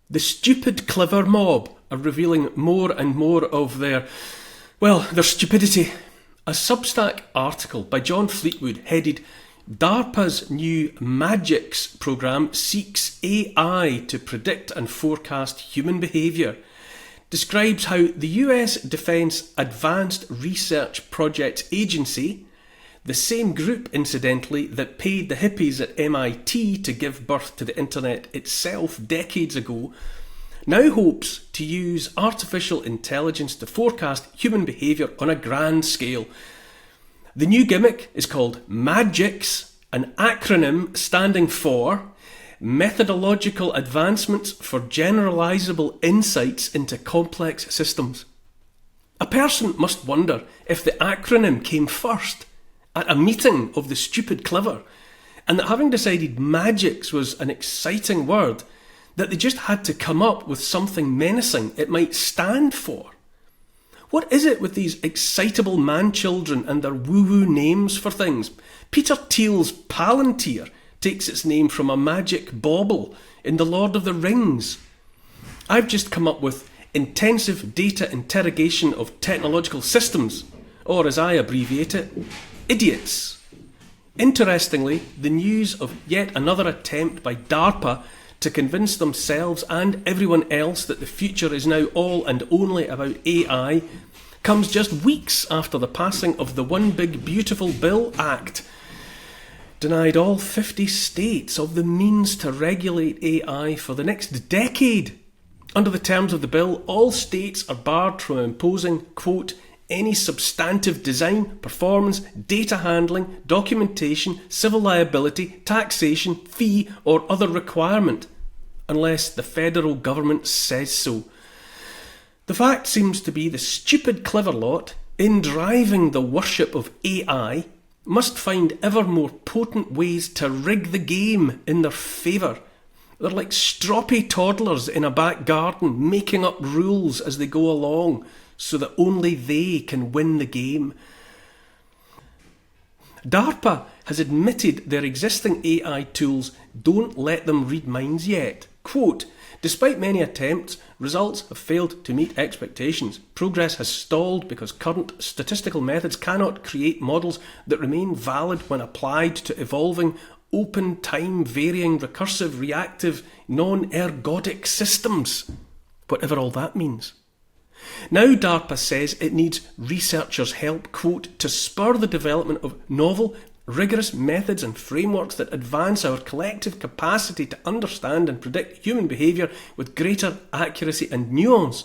The stupid clever mob are revealing more and more of their stupidity. A Substack article by John Fleetwood headed DARPA's new MAGICS programme seeks AI to predict and forecast human behaviour describes how the US Defence Advanced Research Projects Agency, the same group incidentally that paid the hippies at MIT to give birth to the internet itself decades ago, now hopes to use artificial intelligence to forecast human behaviour on a grand scale. The new gimmick is called MAGICS, an acronym standing for Methodological Advancements for Generalizable Insights into Complex Systems. A person must wonder if the acronym came first at a meeting of the stupid clever, and that having decided MAGICS was an exciting word, that they just had to come up with something menacing it might stand for. What is it with these excitable man-children and their woo-woo names for things? Peter Thiel's Palantir takes its name from a magic bauble in The Lord of the Rings. I've just come up with Intensive Data Interrogation of Technological Systems, or as I abbreviate it, IDIOTS. Interestingly, the news of yet another attempt by DARPA to convince themselves and everyone else that the future is now all and only about AI comes just weeks after the passing of the One Big Beautiful Bill Act, denied all 50 states of the means to regulate AI for the next decade. Under the terms of the bill, all states are barred from imposing, quote, any substantive design, performance, data handling, documentation, civil liability, taxation, fee or other requirement, unless the federal government says so. The fact seems to be the stupid clever lot, in driving the worship of AI, must find ever more potent ways to rig the game in their favour. They're like stroppy toddlers in a back garden making up rules as they go along so that only they can win the game. DARPA has admitted their existing AI tools don't let them read minds yet. Quote, despite many attempts, results have failed to meet expectations. Progress has stalled because current statistical methods cannot create models that remain valid when applied to evolving, open, time-varying, recursive, reactive, non-ergodic systems. Whatever all that means. Now DARPA says it needs researchers' help, quote, to spur the development of novel, rigorous methods and frameworks that advance our collective capacity to understand and predict human behaviour with greater accuracy and nuance.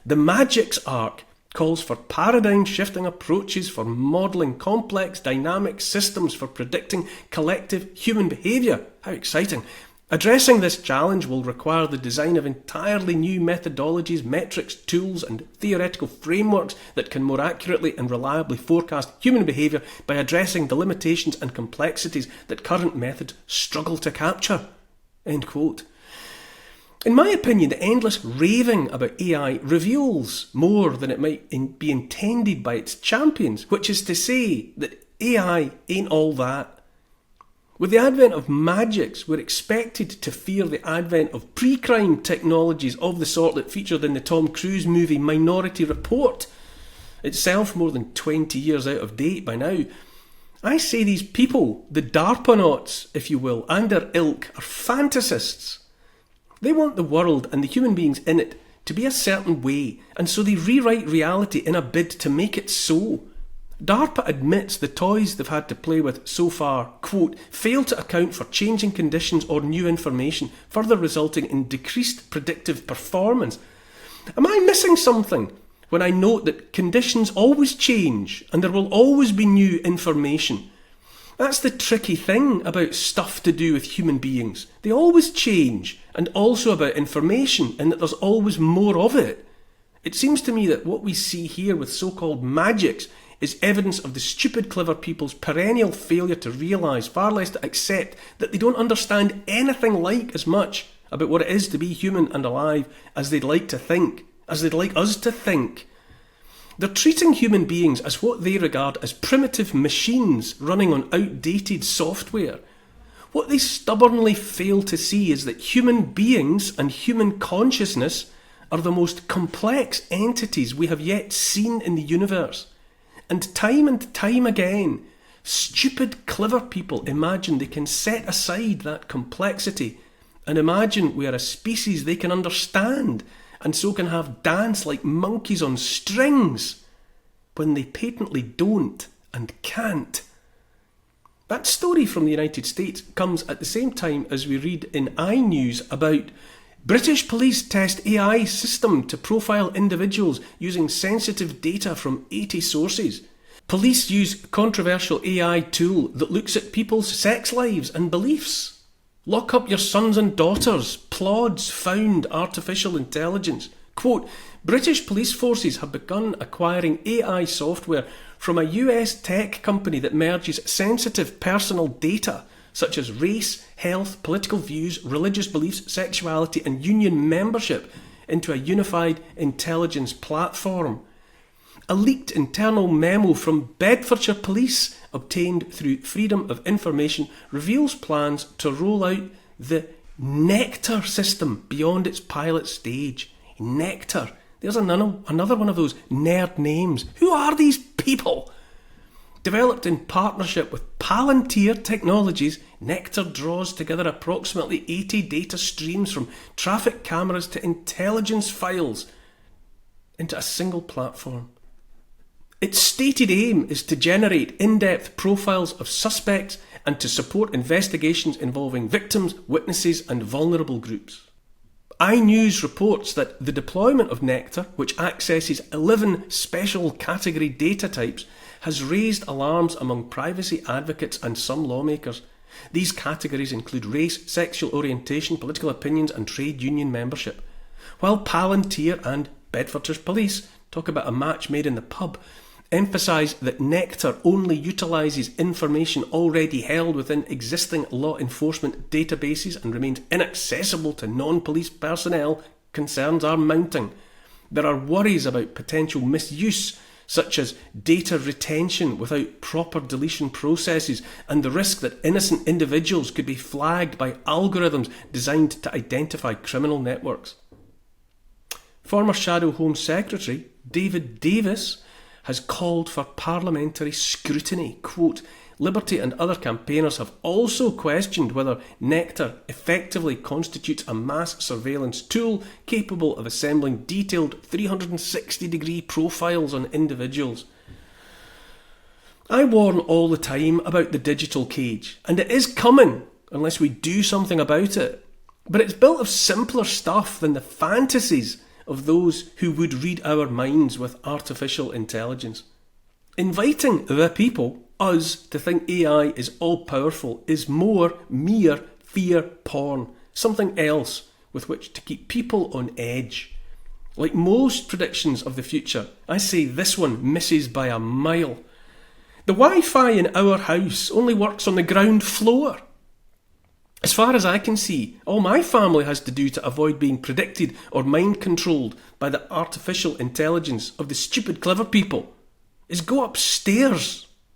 The MAGICS arc calls for paradigm-shifting approaches for modelling complex dynamic systems for predicting collective human behaviour. How exciting! Addressing this challenge will require the design of entirely new methodologies, metrics, tools and theoretical frameworks that can more accurately and reliably forecast human behaviour by addressing the limitations and complexities that current methods struggle to capture. End quote. In my opinion, the endless raving about AI reveals more than it might be intended by its champions, which is to say that AI ain't all that. With the advent of MAGICS, we're expected to fear the advent of pre-crime technologies of the sort that featured in the Tom Cruise movie Minority Report, itself more than 20 years out of date by now. I say these people, the DARPAnauts, if you will, and their ilk, are fantasists. They want the world and the human beings in it to be a certain way, and so they rewrite reality in a bid to make it so. DARPA admits the toys they've had to play with so far, quote, fail to account for changing conditions or new information, further resulting in decreased predictive performance. Am I missing something when I note that conditions always change and there will always be new information? That's the tricky thing about stuff to do with human beings. They always change, and also about information, in that there's always more of it. It seems to me that what we see here with so-called MAGICS is evidence of the stupid clever people's perennial failure to realise, far less to accept, that they don't understand anything like as much about what it is to be human and alive as they'd like to think, as they'd like us to think. They're treating human beings as what they regard as primitive machines running on outdated software. What they stubbornly fail to see is that human beings and human consciousness are the most complex entities we have yet seen in the universe. And time again, stupid, clever people imagine they can set aside that complexity and imagine we are a species they can understand and so can have dance like monkeys on strings, when they patently don't and can't. That story from the United States comes at the same time as we read in iNews about British police test AI system to profile individuals using sensitive data from 80 sources. Police use controversial AI tool that looks at people's sex lives and beliefs. Lock up your sons and daughters. Plods found artificial intelligence. Quote, British police forces have begun acquiring AI software from a US tech company that merges sensitive personal data such as race, health, political views, religious beliefs, sexuality and union membership into a unified intelligence platform. A leaked internal memo from Bedfordshire Police obtained through Freedom of Information reveals plans to roll out the Nectar system beyond its pilot stage. Nectar. There's another one of those nerd names. Who are these people? Developed in partnership with Palantir Technologies, Nectar draws together approximately 80 data streams from traffic cameras to intelligence files into a single platform. Its stated aim is to generate in-depth profiles of suspects and to support investigations involving victims, witnesses and vulnerable groups. iNews reports that the deployment of Nectar, which accesses 11 special category data types, has raised alarms among privacy advocates and some lawmakers. These categories include race, sexual orientation, political opinions and trade union membership. While Palantir and Bedfordshire Police talk about a match made in the pub, emphasise that Nectar only utilises information already held within existing law enforcement databases and remains inaccessible to non-police personnel, concerns are mounting. There are worries about potential misuse, such as data retention without proper deletion processes and the risk that innocent individuals could be flagged by algorithms designed to identify criminal networks. Former Shadow Home Secretary David Davis has called for parliamentary scrutiny. Quote, Liberty and other campaigners have also questioned whether Nectar effectively constitutes a mass surveillance tool capable of assembling detailed 360-degree profiles on individuals. I warn all the time about the digital cage, and it is coming unless we do something about it. But it's built of simpler stuff than the fantasies of those who would read our minds with artificial intelligence. Inviting the people, us, to think AI is all-powerful is more mere fear porn, something else with which to keep people on edge. Like most predictions of the future, I say this one misses by a mile. The Wi-Fi in our house only works on the ground floor. As far as I can see, all my family has to do to avoid being predicted or mind-controlled by the artificial intelligence of the stupid clever people is go upstairs.